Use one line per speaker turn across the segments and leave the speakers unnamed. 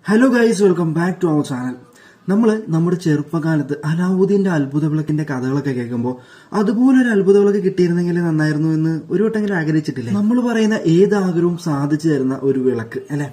Hello guys, welcome back to our channel. നമ്മുടെ ചെറുപ്പകാലത്ത് അലാവുദ്ദീന്റെ അത്ഭുത വിളക്കിന്റെ കഥകളൊക്കെ കേൾക്കുമ്പോൾ അതുപോലൊരു അത്ഭുത വിളക്ക് കിട്ടിയിരുന്നെങ്കിൽ നന്നായിരുന്നു എന്ന് ഒരു വട്ടമെങ്കിലും ആഗ്രഹിച്ചിട്ടില്ലേ? നമ്മൾ പറയുന്ന ഏത് ആഗ്രഹവും സാധിച്ചു തരുന്ന ഒരു വിളക്ക് അല്ലെ?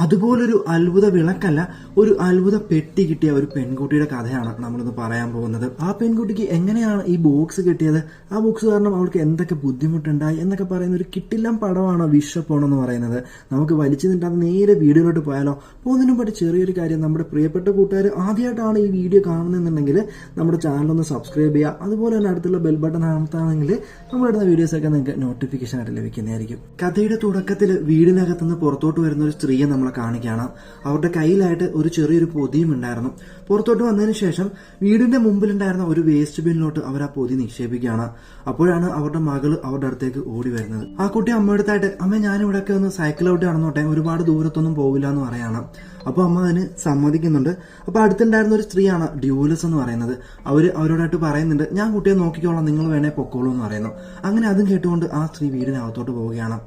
അതുപോലൊരു അത്ഭുത വിളക്കല്ല, ഒരു അത്ഭുത പെട്ടി കിട്ടിയ ഒരു പെൺകുട്ടിയുടെ കഥയാണ് നമ്മളിന്ന് പറയാൻ പോകുന്നത്. ആ പെൺകുട്ടിക്ക് എങ്ങനെയാണ് ഈ ബോക്സ് കിട്ടിയത്, ആ ബോക്സ് കാരണം അവൾക്ക് എന്തൊക്കെ ബുദ്ധിമുട്ടുണ്ടായി എന്നൊക്കെ പറയുന്ന ഒരു കിട്ടില്ലം പടമാണ് വിഷപ്പോൺ എന്ന് പറയുന്നത്. നമുക്ക് വലിച്ചു നിന്നിട്ട് നേരെ വീഡിയോയിലോട്ട് പോയാലോ? പോകുന്നതിന് മുമ്പായിട്ട് ചെറിയൊരു കാര്യം, നമ്മുടെ പ്രിയപ്പെട്ട കൂട്ടുകാർ ആദ്യമായിട്ടാണ് ഈ വീഡിയോ കാണുന്നുണ്ടെങ്കിൽ നമ്മുടെ ചാനലൊന്ന് സബ്സ്ക്രൈബ് ചെയ്യുക. അതുപോലെ തന്നെ അടുത്തുള്ള ബെൽ ബട്ടൺ അമർത്താണെങ്കിൽ നമ്മളിടുന്ന വീഡിയോസൊക്കെ നിങ്ങൾക്ക് നോട്ടിഫിക്കേഷൻ ആയിട്ട് ലഭിക്കുന്നതായിരിക്കും. കഥയുടെ തുടക്കത്തിൽ വീടിനകത്തുനിന്ന് പുറത്തോട്ട് വരുന്ന ഒരു സ്ത്രീയെ നമ്മളെ കാണിക്കുകയാണ്. അവരുടെ കയ്യിലായിട്ട് ഒരു ചെറിയൊരു പൊതിയും ഉണ്ടായിരുന്നു. പുറത്തോട്ട് വന്നതിന് ശേഷം വീടിന്റെ മുമ്പിലുണ്ടായിരുന്ന ഒരു വേസ്റ്റ് ബിന്നിലോട്ട് അവർ ആ പൊതി നിക്ഷേപിക്കുകയാണ്. അപ്പോഴാണ് അവരുടെ മകള് അവരുടെ അടുത്തേക്ക് ഓടി വരുന്നത്. ആ കുട്ടി അമ്മയടുത്തായിട്ട്, അമ്മ ഞാനിവിടെയൊക്കെ ഒന്ന് സൈക്കിൾ ഔട്ട് നടന്നോട്ടെ, ഒരുപാട് ദൂരത്തൊന്നും പോവില്ല എന്ന് പറയാണ്. അപ്പൊ അമ്മ അതിന് സമ്മതിക്കുന്നുണ്ട്. അപ്പൊ അടുത്തുണ്ടായിരുന്ന ഒരു സ്ത്രീയാണ് ഡ്യൂലസ് എന്ന് പറയുന്നത്. അവരോടായിട്ട് പറയുന്നുണ്ട്, ഞാൻ കുട്ടിയെ നോക്കിക്കോളാം, നിങ്ങൾ വേണേ പൊക്കോളൂ എന്ന് പറയുന്നു. അങ്ങനെ അതും കേട്ടുകൊണ്ട് ആ സ്ത്രീ വീടിനകത്തോട്ട് പോവുകയാണ്.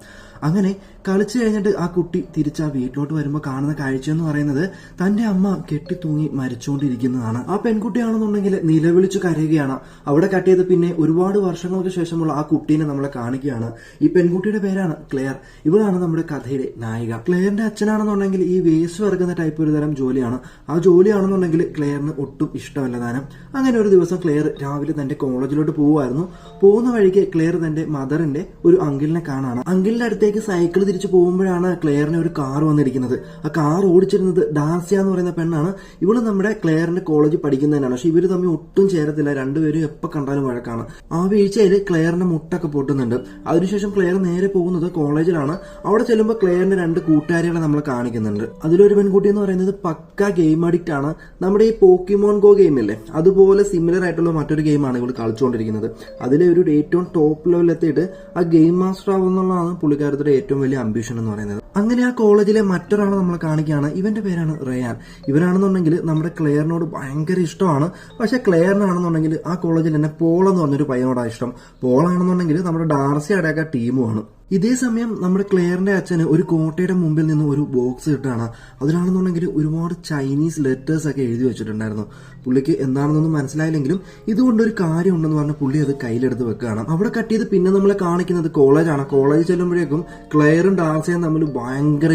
അങ്ങനെ കളിച്ചു കഴിഞ്ഞിട്ട് ആ കുട്ടി തിരിച്ച് ആ വീട്ടിലോട്ട് വരുമ്പോൾ കാണുന്ന കാഴ്ച എന്ന് പറയുന്നത് തന്റെ അമ്മ കെട്ടിത്തൂങ്ങി മരിച്ചുകൊണ്ടിരിക്കുന്നതാണ്. ആ പെൺകുട്ടിയാണെന്നുണ്ടെങ്കിൽ നിലവിളിച്ചു കരയുകയാണ്. അവിടെ കട്ട് ചെയ്ത് പിന്നെ ഒരുപാട് വർഷങ്ങൾക്ക് ശേഷമുള്ള ആ കുട്ടീനെ നമ്മളെ കാണിക്കുകയാണ്. ഈ പെൺകുട്ടിയുടെ പേരാണ് ക്ലെയർ. ഇവളാണ് നമ്മുടെ കഥയുടെ നായിക. ക്ലെയറിന്റെ അച്ഛനാണെന്നുണ്ടെങ്കിൽ ഈ വേസ്റ്റ് വർക്കുന്ന ടൈപ്പ് ഒരു തരം ജോലിയാണ്. ആ ജോലിയാണെന്നുണ്ടെങ്കിൽ ക്ലെയറിന് ഒട്ടും ഇഷ്ടമല്ല താനും. അങ്ങനെ ഒരു ദിവസം ക്ലെയർ രാവിലെ തന്റെ കോളേജിലോട്ട് പോവുമായിരുന്നു. പോകുന്ന വഴിക്ക് ക്ലെയർ തന്റെ മദറിന്റെ ഒരു അങ്കിളിനെ കാണാണ്. അങ്കിളിന്റെ അടുത്തേക്ക് സൈക്കിൾ തിരിച്ചു പോകുമ്പോഴാണ് ക്ലെയറിന് ഒരു കാർ വന്നിരിക്കുന്നത്. ആ കാർ ഓടിച്ചിരുന്നത് ഡാർസിയ എന്ന് പറയുന്ന പെണ്ണാണ്. ഇവള് നമ്മുടെ ക്ലെയറിന്റെ കോളേജിൽ പഠിക്കുന്നതിനാണ്. പക്ഷെ ഇവര് തമ്മിൽ ഒട്ടും ചേരത്തില്ല. രണ്ടുപേരും എപ്പോൾ കണ്ടാലും വഴക്കാണ്. ആ വീഴ്ചയിൽ ക്ലെയറിന്റെ മുട്ടൊക്കെ പൊട്ടുന്നുണ്ട്. അതിനുശേഷം ക്ലെയർ നേരെ പോകുന്നത് കോളേജിലാണ്. അവിടെ ചെല്ലുമ്പോൾ ക്ലെയറിന്റെ രണ്ട് കൂട്ടുകാരികളെ നമ്മൾ കാണിക്കുന്നുണ്ട്. അതിലൊരു പെൺകുട്ടി എന്ന് പറയുന്നത് പക്ക ഗെയിം അഡിക്റ്റ് ആണ്. നമ്മുടെ ഈ പോക്കിമോൺ ഗോ ഗെയിം അല്ലേ, അതുപോലെ സിമിലർ ആയിട്ടുള്ള മറ്റൊരു ഗെയിമാണ് ഇവൾ കളിച്ചുകൊണ്ടിരിക്കുന്നത്. അതിലെ ഒരു ഏറ്റവും ടോപ്പ് ലെവലിൽ എത്തിയിട്ട് ആ ഗെയിം മാസ്റ്റർ ആവുന്നുള്ളതാണ് പുള്ളിക്കാരത്തിന്റെ ഏറ്റവും വലിയ അംബിഷൻ എന്ന് പറയുന്നത്. അങ്ങനെ ആ കോളേജിലെ മറ്റൊരാളെ നമ്മൾ കാണിക്കുകയാണ്. ഇവന്റെ പേരാണ് റയാൻ. ഇവനാണെന്നുണ്ടെങ്കിൽ നമ്മുടെ ക്ലെയറിനോട് ഭയങ്കര ഇഷ്ടമാണ്. പക്ഷെ ക്ലെയറിനാണെന്നുണ്ടെങ്കിൽ ആ കോളേജിൽ തന്നെ പോൾ എന്ന് പറഞ്ഞൊരു പയ്യനോടാണ് ഇഷ്ടം. പോളാണെന്നുണ്ടെങ്കിൽ നമ്മുടെ ഡാർസിയുടെയൊക്കെ ടീമുമാണ്. ഇതേ സമയം നമ്മുടെ ക്ലെയറിന്റെ അച്ഛന് ഒരു കോട്ടയുടെ മുമ്പിൽ നിന്ന് ഒരു ബോക്സ് കിട്ടുകയാണ്. അതിലാണെന്നുണ്ടെങ്കിൽ ഒരുപാട് ചൈനീസ് ലെറ്റേഴ്സ് ഒക്കെ എഴുതി വെച്ചിട്ടുണ്ടായിരുന്നു. പുള്ളിക്ക് എന്താണെന്നൊന്നും മനസ്സിലായില്ലെങ്കിലും ഇതുകൊണ്ടൊരു കാര്യം ഉണ്ടെന്ന് പറഞ്ഞ് പുള്ളി അത് കയ്യിലെടുത്ത് വെക്കുകയാണ്. അവിടെ കട്ട് ചെയ്ത് പിന്നെ നമ്മളെ കാണിക്കുന്നത് കോളേജാണ്. കോളേജിൽ ചെല്ലുമ്പോഴേക്കും ക്ലെയറും ഡാർസിയും തമ്മിൽ ഭയങ്കര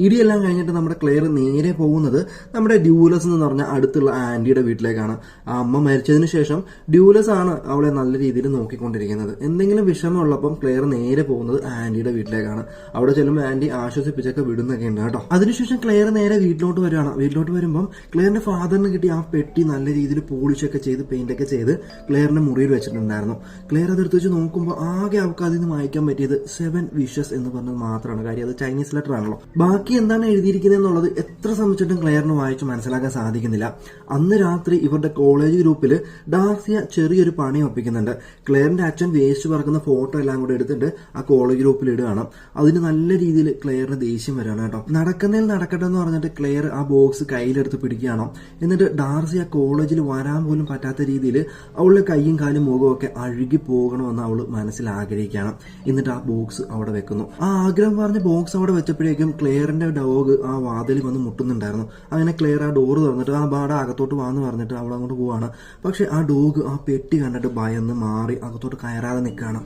ഇടിയെല്ലാം കഴിഞ്ഞിട്ട് നമ്മുടെ ക്ലെയർ നേരെ പോകുന്നത് നമ്മുടെ ഡ്യൂലസ് എന്ന് പറഞ്ഞ അടുത്തുള്ള ആന്റിയുടെ വീട്ടിലേക്കാണ്. ആ അമ്മ മരിച്ചതിന് ശേഷം ഡ്യൂലസ് ആണ് അവളെ നല്ല രീതിയിൽ നോക്കിക്കൊണ്ടിരിക്കുന്നത്. എന്തെങ്കിലും വിഷമമുള്ളപ്പം ക്ലെയർ നേരെ പോകുന്നത് ആന്റിയുടെ വീട്ടിലേക്കാണ്. അവിടെ ചെല്ലുമ്പോൾ ആന്റി ആശ്വസിപ്പിച്ചൊക്കെ വിടുന്നൊക്കെ ഉണ്ട് കേട്ടോ. അതിനുശേഷം ക്ലെയർ നേരെ വീട്ടിലോട്ട് വരികയാണ്. വീട്ടിലോട്ട് വരുമ്പം ക്ലെയറിന്റെ ഫാദറിന് കിട്ടി ആ പെട്ടി നല്ല രീതിയിൽ പോളിഷൊക്കെ ചെയ്ത് പെയിന്റ് ഒക്കെ ചെയ്ത് ക്ലെയറിന്റെ മുറിയിൽ വെച്ചിട്ടുണ്ടായിരുന്നു. ക്ലെയർ അതെടുത്ത് വെച്ച് നോക്കുമ്പോൾ ആകെ അവർക്ക് അതിൽ നിന്ന് വായിക്കാൻ പറ്റിയത് 7 വിഷസ് എന്ന് പറഞ്ഞത് മാത്രമാണ്. കാര്യം അത് ചൈനീസ് ലെറ്റർ ആണല്ലോ. ബാക്കി എന്താണ് എഴുതിയിരിക്കുന്നത് എന്നുള്ളത് എത്ര ശ്രമിച്ചിട്ടും ക്ലെയറിന് വായിച്ച് മനസ്സിലാക്കാൻ സാധിക്കുന്നില്ല. അന്ന് രാത്രി ഇവരുടെ കോളേജ് ഗ്രൂപ്പിൽ ഡാർസിയ ചെറിയൊരു പണി ഒപ്പിക്കുന്നുണ്ട്. ക്ലെയറിന്റെ അച്ഛൻ വേസ്റ്റ് പറക്കുന്ന ഫോട്ടോ എല്ലാം കൂടെ എടുത്തിട്ട് ആ കോളേജ് ഗ്രൂപ്പിൽ ഇടുകയാണ്. അതിന് നല്ല രീതിയിൽ ക്ലെയറിന് ദേഷ്യം വരികയാണ് കേട്ടോ. നടക്കുന്നതിൽ നടക്കട്ടെ എന്ന് പറഞ്ഞിട്ട് ക്ലെയർ ആ ബോക്സ് കയ്യിലെടുത്ത് പിടിക്കുകയാണ്. എന്നിട്ട് ഡാർസി ആ കോളേജിൽ വരാൻ പോലും പറ്റാത്ത രീതിയിൽ അവളുടെ കൈയും കാലും മുഖവും ഒക്കെ അഴുകി പോകണമെന്ന് അവള് മനസ്സിൽ ആഗ്രഹിക്കുകയാണ്. എന്നിട്ട് ആ ബോക്സ് അവിടെ വെക്കുന്നു. ആ ആഗ്രഹം പറഞ്ഞ് ബോക്സ് അവിടെ വെച്ചപ്പോഴേക്കും ക്ലെയറിന്റെ ഡോഗ് ആ വാതിലിൽ വന്ന് മുട്ടുന്നുണ്ടായിരുന്നു. അങ്ങനെ ക്ലെയർ ആ ഡോറ് തുറന്നിട്ട് ആ ബാട അകത്തോട്ട് വാന്ന് പറഞ്ഞിട്ട് അവൾ അങ്ങോട്ട് പോവാണ്. പക്ഷെ ആ ഡോഗ് ആ പെട്ടി കണ്ടിട്ട് ഭയന്ന് മാറി അകത്തോട്ട് കയറാതെ നിൽക്കുകയാണ്.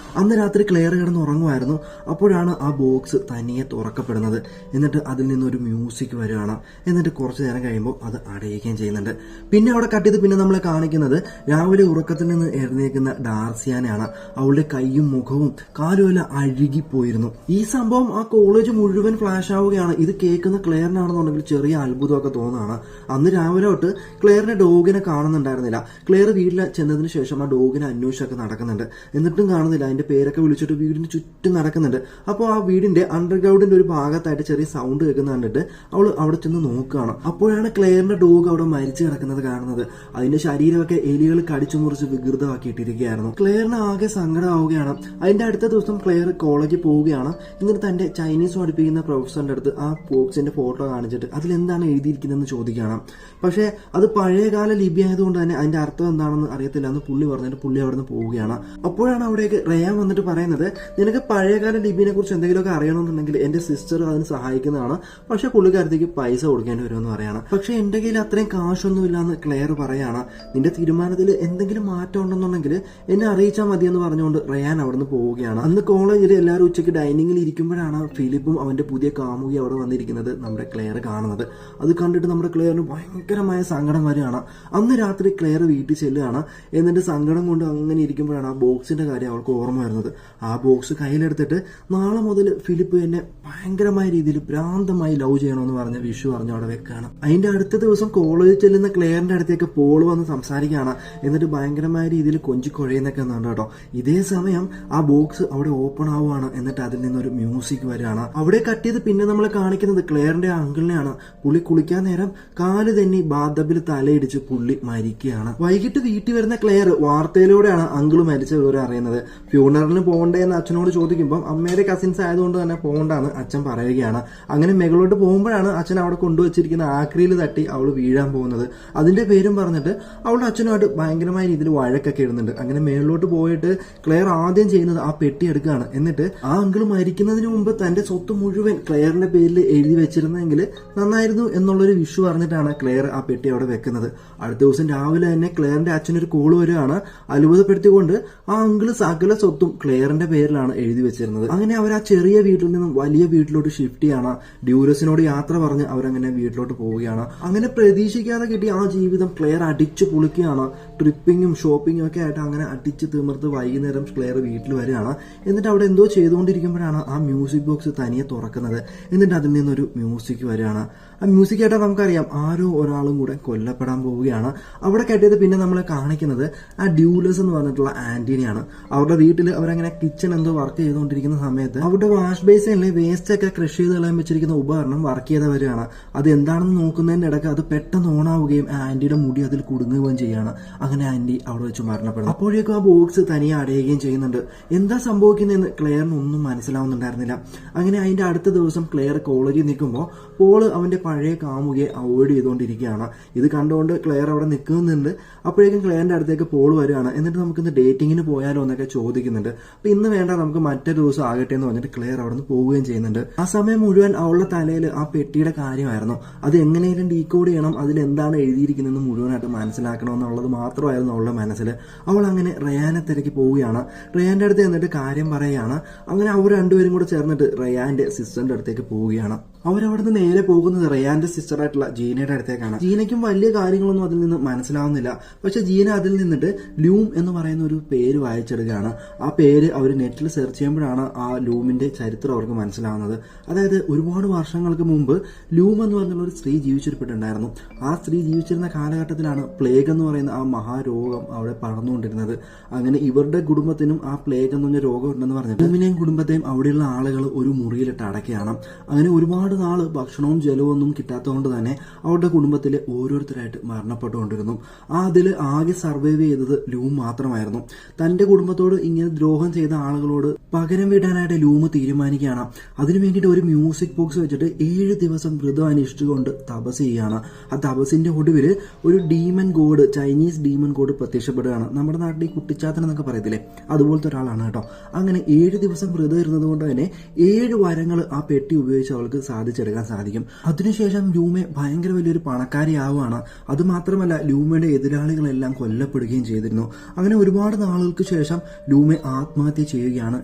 അന്ന് രാത്രി ക്ലെയർ കിടന്ന് ഉറങ്ങുമായിരുന്നു. അപ്പോഴാണ് ആ ബോക്സ് തനിയെ തുറക്കപ്പെടുന്നത്. എന്നിട്ട് അതിൽ നിന്നൊരു മ്യൂസിക് വരികയാണ്. എന്നിട്ട് കുറച്ചു നേരം കഴിയുമ്പോൾ അത് അടയുകയും ചെയ്യുന്നുണ്ട്. പിന്നെ അവിടെ കട്ട് ചെയ്ത് പിന്നെ നമ്മളെ കാണിക്കുന്നത് രാവിലെ ഉറക്കത്തിൽ നിന്ന് എഴുന്നേൽക്കുന്ന ഡാർസിയാനെയാണ്. അവളുടെ കൈയും മുഖവും കാലും എല്ലാം അഴുകിപ്പോയിരുന്നു. ഈ സംഭവം ആ കോളേജ് മുഴുവൻ ഫ്ലാഷ് ആവുകയാണ്. ഇത് കേൾക്കുന്ന ക്ലെയറിനാണെന്നുണ്ടെങ്കിൽ ചെറിയ അത്ഭുതമൊക്കെ തോന്നുകയാണ്. അന്ന് രാവിലെ തൊട്ട് ക്ലെയറിന്റെ ഡോഗിനെ കാണുന്നുണ്ടായിരുന്നില്ല. ക്ലെയർ വീട്ടിൽ ചെന്നതിന് ശേഷം ആ ഡോഗിനെ അന്വേഷിച്ചൊക്കെ നടക്കുന്നുണ്ട്. എന്നിട്ടും കാണുന്നില്ല. പേരൊക്കെ വിളിച്ചിട്ട് വീടിന് ചുറ്റും നടക്കുന്നുണ്ട്. അപ്പോൾ ആ വീടിന്റെ അണ്ടർഗ്രൗണ്ടിന്റെ ഒരു ഭാഗത്തായിട്ട് ചെറിയ സൗണ്ട് കേൾക്കുന്ന കണ്ടിട്ട് അവൾ അവിടെ ചെന്ന് നോക്കുകയാണ്. അപ്പോഴാണ് ക്ലെയറിന്റെ ഡോഗ് അവിടെ മരിച്ചു കിടക്കുന്നത് കാണുന്നത്. അതിന്റെ ശരീരമൊക്കെ എലികൾ കടിച്ചു മുറിച്ച് വികൃതമാക്കിയിട്ടിരിക്കുകയായിരുന്നു. ക്ലെയറിന് ആകെ സങ്കടമാവുകയാണ്. അതിന്റെ അടുത്ത ദിവസം ക്ലെയർ കോളേജിൽ പോവുകയാണ്. എന്നിട്ട് തന്റെ ചൈനീസ് പഠിപ്പിക്കുന്ന പ്രൊഫസറിന്റെ അടുത്ത് ആ ബോക്സിന്റെ ഫോട്ടോ കാണിച്ചിട്ട് അതിലെന്താണ് എഴുതിയിരിക്കുന്നതെന്ന് ചോദിക്കുകയാണ്. പക്ഷെ അത് പഴയകാല ലിപി ആയതുകൊണ്ട് തന്നെ അതിന്റെ അർത്ഥം എന്താണെന്ന് അറിയത്തില്ല എന്ന് പുള്ളി പറഞ്ഞിട്ട് പുള്ളി അവിടെ നിന്ന് പോവുകയാണ്. അപ്പോഴാണ് അവിടേക്ക് റയാൻ റയാൻ വന്നിട്ട് പറയുന്നത്, നിനക്ക് പഴയകാല ലിബിനെ കുറിച്ച് എന്തെങ്കിലുമൊക്കെ അറിയണമെന്നുണ്ടെങ്കിൽ എന്റെ സിസ്റ്റർ അതിന് സഹായിക്കുന്നതാണ്, പക്ഷെ പുള്ളിക്കാരത്തേക്ക് പൈസ കൊടുക്കേണ്ടി വരുമെന്ന് പറയാണ്. പക്ഷെ എന്റെ കയ്യിൽ അത്രയും കാശൊന്നും ഇല്ലാന്ന് ക്ലെയർ പറയാണ്. നിന്റെ തീരുമാനത്തിൽ എന്തെങ്കിലും മാറ്റം ഉണ്ടെന്നുണ്ടെങ്കിൽ എന്നെ അറിയിച്ചാൽ മതിയെന്ന് പറഞ്ഞുകൊണ്ട് റയാൻ അവിടുന്ന് പോവുകയാണ്. അന്ന് കോളേജിൽ എല്ലാവരും ഉച്ചയ്ക്ക് ഡൈനിങ്ങിൽ ഇരിക്കുമ്പോഴാണ് ഫിലിപ്പും അവന്റെ പുതിയ കാമുകി അവിടെ വന്നിരിക്കുന്നത് നമ്മുടെ ക്ലെയർ കാണുന്നത്. അത് കണ്ടിട്ട് നമ്മുടെ ക്ലെയറിന് ഭയങ്കരമായ സങ്കടം വരികയാണ്. അന്ന് രാത്രി ക്ലെയർ വീട്ടിൽ ചെല്ലുകയാണ്. എന്നിട്ട് സങ്കടം കൊണ്ട് അങ്ങനെ ഇരിക്കുമ്പോഴാണ് ആ ബോക്സിന്റെ കാര്യം അവൾക്ക് ഓർമ്മ വരുന്നത്. ആ ബോക്സ് കയ്യിലെടുത്തിട്ട് നാളെ മുതൽ ഫിലിപ്പ് എന്നെ ഭയങ്കരമായ രീതിയിൽ ഭ്രാന്തമായി ലവ് ചെയ്യണമെന്ന് പറഞ്ഞ് വിഷു പറഞ്ഞു അവിടെ വെക്കുകയാണ്. അതിന്റെ അടുത്ത ദിവസം കോളേജിൽ ചെല്ലുന്ന ക്ലെയറിന്റെ അടുത്തേക്ക് പോൾ വന്ന് സംസാരിക്കുകയാണ്. എന്നിട്ട് ഭയങ്കരമായ രീതിയിൽ കൊഞ്ചിക്കൊഴയുന്നൊക്കെ ഒന്നുണ്ട് കേട്ടോ. ഇതേ സമയം ആ ബോക്സ് അവിടെ ഓപ്പൺ ആവുകയാണ്. എന്നിട്ട് അതിൽ നിന്നൊരു മ്യൂസിക് വരികയാണ്. അവിടെ കട്ട് ചെയ്ത് പിന്നെ നമ്മളെ കാണിക്കുന്നത് ക്ലെയറിന്റെ അങ്കിളിനെയാണ്. പുള്ളി കുളിക്കാൻ നേരം കാല് തന്നെ ബാത്തബിൽ തലയിടിച്ച് പുള്ളി മരിക്കുകയാണ്. വൈകിട്ട് വീട്ടിൽ വരുന്ന ക്ലെയർ വാർത്തയിലൂടെയാണ് അങ്കിള് മരിച്ച വിവരം അറിയുന്നത്. ഫ്യൂണറലിന് പോകണ്ടേ എന്ന് അച്ഛനോട് ചോദിക്കുമ്പോൾ അമ്മയുടെ കസിൻസ് ആയതുകൊണ്ട് തന്നെ പോകണ്ടെന്ന് അച്ഛൻ പറയുകയാണ്. അങ്ങനെ മെകളോട്ട് പോകുമ്പോഴാണ് അച്ഛൻ അവിടെ കൊണ്ടുവച്ചിരിക്കുന്ന ആക്രിയിൽ തട്ടി അവൾ വീഴാൻ പോകുന്നത്. അതിന്റെ പേരും പറഞ്ഞിട്ട് അവളുടെ അച്ഛനുമായിട്ട് ഭയങ്കരമായ രീതിയിൽ വഴക്കൊക്കെ ഇടുന്നുണ്ട്. അങ്ങനെ മേളിലോട്ട് പോയിട്ട് ക്ലെയർ ആദ്യം ചെയ്യുന്നത് ആ പെട്ടി എടുക്കുകയാണ്. എന്നിട്ട് ആ അങ്കിള് മരിക്കുന്നതിന് മുമ്പ് തന്റെ സ്വത്ത് മുഴുവൻ ക്ലെയറിന്റെ പേരിൽ എഴുതി വെച്ചിരുന്നെങ്കിൽ നന്നായിരുന്നു എന്നുള്ളൊരു വിഷു പറഞ്ഞിട്ടാണ് ക്ലെയർ ആ പെട്ടി അവിടെ വെക്കുന്നത്. അടുത്ത ദിവസം രാവിലെ തന്നെ ക്ലെയറിന്റെ അച്ഛനൊരു കോള് വരികയാണ്. അത്ഭുതപ്പെടുത്തിക്കൊണ്ട് ആ അങ്കിള് സകല സ്വത്തും ക്ലെയറിന്റെ പേരിലാണ് എഴുതി വെച്ചിരുന്നത്. അങ്ങനെ അവർ ആ ചെറിയ വീട്ടിൽ നിന്നും വലിയ വീട്ടിലോട്ട് ഷിഫ്റ്റ് ചെയ്യാണ്. ഡ്യൂറസിനോട് യാത്ര പറഞ്ഞ് അവരങ്ങനെ വീട്ടിലോട്ട് പോവുകയാണ്. അങ്ങനെ പ്രതീക്ഷിക്കാതെ കിട്ടിയ ആ ജീവിതം ക്ലെയർ അടിച്ചു പൊളിക്കുകയാണ്. ട്രിപ്പിങ്ങും ഷോപ്പിങ്ങും ഒക്കെ ആയിട്ട് അങ്ങനെ അടിച്ച് തിമിർത്ത് വൈകുന്നേരം ക്ലെയർ വീട്ടിൽ വരികയാണ്. എന്നിട്ട് അവിടെ എന്തോ ചെയ്തുകൊണ്ടിരിക്കുമ്പോഴാണ് ആ മ്യൂസിക് ബോക്സ് തനിയെ തുറക്കുന്നത്. എന്നിട്ട് അതിൽ നിന്നൊരു മ്യൂസിക് വരികയാണ്. ആ മ്യൂസിക് കേട്ടാൽ നമുക്കറിയാം ആരോ ഒരാളും കൂടെ കൊല്ലപ്പെടാൻ പോവുകയാണ്. അവിടെ കേട്ടത് പിന്നെ നമ്മളെ കാണിക്കുന്നത് ആ ഡ്യൂലസ് എന്ന് പറഞ്ഞിട്ടുള്ള ആന്റീനെയാണ്. അവരുടെ വീട്ടിൽ അവരങ്ങനെ കിച്ചൺ എന്തോ വർക്ക് ചെയ്തുകൊണ്ടിരിക്കുന്ന സമയത്ത് അവരുടെ വാഷ് ബേസിനിലെ വേസ്റ്റ് ഒക്കെ ക്രഷ് ചെയ്ത് കളയാൻ വെച്ചിരിക്കുന്ന ഉപകരണം വർക്ക് ചെയ്ത് വരികയാണ്. അത് എന്താണെന്ന് നോക്കുന്നതിന്റെ ഇടയ്ക്ക് അത് പെട്ടെന്ന് ഓണാവുകയും ആന്റിയുടെ മുടി അതിൽ കുടുങ്ങുകയും ചെയ്യാണ്. അങ്ങനെ ആന്റി അവിടെ വെച്ച് മരണപ്പെടുന്നു. അപ്പോഴേക്കും ആ ബോക്സ് തനിയെ അടയുകയും ചെയ്യുന്നുണ്ട്. എന്താ സംഭവിക്കുന്നതെന്ന് ക്ലെയറിന് ഒന്നും മനസ്സിലാവുന്നുണ്ടായിരുന്നില്ല. അങ്ങനെ അതിന്റെ അടുത്ത ദിവസം ക്ലെയർ കോളേജിൽ നിൽക്കുമ്പോൾ പോള് അവന്റെ പഴയ കാമുകയെ അവോയ്ഡ് ചെയ്തുകൊണ്ടിരിക്കുകയാണ്. ഇത് കണ്ടുകൊണ്ട് ക്ലെയർ അവിടെ നിൽക്കുന്നുണ്ട്. അപ്പോഴേക്കും ക്ലെയറിന്റെ അടുത്തേക്ക് പോൾ വരികയാണ്. എന്നിട്ട് നമുക്കിന്ന് ഡേറ്റിങ്ങിന് പോയാലോ എന്നൊക്കെ ചോദിക്കുന്നുണ്ട്. അപ്പൊ ഇന്ന് വേണ്ട, നമുക്ക് മറ്റൊരു ദിവസം ആകട്ടെ എന്ന് പറഞ്ഞിട്ട് ക്ലെയർ അവിടെ നിന്ന് പോവുകയും ചെയ്യുന്നുണ്ട്. ആ സമയം മുഴുവൻ അവളുടെ തലയിൽ ആ പെട്ടിയുടെ കാര്യമായിരുന്നു. അത് എങ്ങനെയും ഡീകോഡ് ചെയ്യണം, അതിൽ എന്താണ് എഴുതിയിരിക്കുന്നതെന്ന് മുഴുവനായിട്ട് മനസ്സിലാക്കണം എന്നുള്ളത് മാത്രമായിരുന്നു അവളുടെ മനസ്സിൽ. അവൾ അങ്ങനെ റയാനെ തിരക്കി പോവുകയാണ്. റയാന്റെ അടുത്ത് എന്നിട്ട് കാര്യം പറയുകയാണ്. അങ്ങനെ അവർ രണ്ടുപേരും കൂടെ ചേർന്നിട്ട് റയാന്റെ സിസ്റ്ററിന്റെ അടുത്തേക്ക് പോവുകയാണ്. അവരവിടുന്ന് നേരെ പോകുന്നത് റയാന്റെ സിസ്റ്ററായിട്ടുള്ള ജീനയുടെ അടുത്തേക്കാണ്. ജീനയ്ക്കും വലിയ കാര്യങ്ങളൊന്നും അതിൽ നിന്ന് മനസ്സിലാവുന്നില്ല. പക്ഷെ ജീന അതിൽ നിന്നിട്ട് ലൂം എന്ന് പറയുന്ന ഒരു പേര് വായിച്ചെടുക്കുകയാണ്. ആ പേര് അവർ നെറ്റിൽ സെർച്ച് ചെയ്യുമ്പോഴാണ് ആ ലൂമിന്റെ ചരിത്രം അവർക്ക് മനസ്സിലാവുന്നത്. അതായത് ഒരുപാട് വർഷങ്ങൾക്ക് മുമ്പ് ലൂം എന്ന് പറഞ്ഞുള്ള ഒരു സ്ത്രീ ജീവിച്ചിരിപ്പുണ്ടായിരുന്നു. ആ സ്ത്രീ ജീവിച്ചിരുന്ന കാലഘട്ടത്തിലാണ് പ്ലേഗ് എന്ന് പറയുന്ന ആ മഹാരോഗം അവിടെ പടർന്നുകൊണ്ടിരുന്നത്. അങ്ങനെ ഇവരുടെ കുടുംബത്തിനും ആ പ്ലേഗ് എന്ന് പറഞ്ഞ രോഗം ഉണ്ടെന്ന് പറഞ്ഞിട്ട് ലൂമിനെയും കുടുംബത്തെയും അവിടെയുള്ള ആളുകൾ ഒരു മുറിയിലിട്ട് അടയ്ക്കുകയാണ്. അങ്ങനെ ഒരുപാട് നാള് ഭക്ഷണവും ജലവും ഒന്നും കിട്ടാത്തതുകൊണ്ട് തന്നെ അവരുടെ കുടുംബത്തിലെ ഓരോരുത്തരായിട്ട് മരണപ്പെട്ടുകൊണ്ടിരുന്നു. അതിൽ ആകെ സർവൈവ് ചെയ്തത് ലൂം മാത്രമായിരുന്നു. തന്റെ കുടുംബത്തോട് ഇങ്ങനെ ദ്രോഹം ചെയ്ത ആളുകളോട് പകരം വീട്ടാനായിട്ട് ലൂം തീരുമാനിക്കുകയാണ്. അതിനു വേണ്ടിയിട്ട് ഒരു മ്യൂസിക് ബോക്സ് വെച്ചിട്ട് 7 ദിവസം വ്രതം അനുഷ്ഠിച്ചുകൊണ്ട് തപസ് ചെയ്യുകയാണ്. ആ തപസിന്റെ ഒടുവിൽ ഒരു demon god, Chinese demon god പ്രത്യക്ഷപ്പെടുകയാണ്. നമ്മുടെ നാട്ടിൽ ഈ കുട്ടിച്ചാത്തൻ എന്നൊക്കെ പറയത്തില്ലേ, അതുപോലത്തെ ഒരാളാണ് കേട്ടോ. അങ്ങനെ 7 ദിവസം വ്രതം ഇരുന്നത് കൊണ്ട് തന്നെ 7 വരങ്ങൾ ആ പെട്ടി ഉപയോഗിച്ച് അവൾക്ക് സാധിച്ചെടുക്കാൻ സാധിക്കും. അതിനുശേഷം ലൂമെ ഭയങ്കര വലിയൊരു പണക്കാരിയാവുകയാണ്. അതുമാത്രമല്ല ലൂമയുടെ എതിരാളികളെല്ലാം കൊല്ലപ്പെടുകയും ചെയ്തിരുന്നു. അങ്ങനെ ഒരുപാട് നാളുകൾക്ക് ശേഷം ലൂമെ ആത്മഹത്യ ചെയ്യുകയാണ്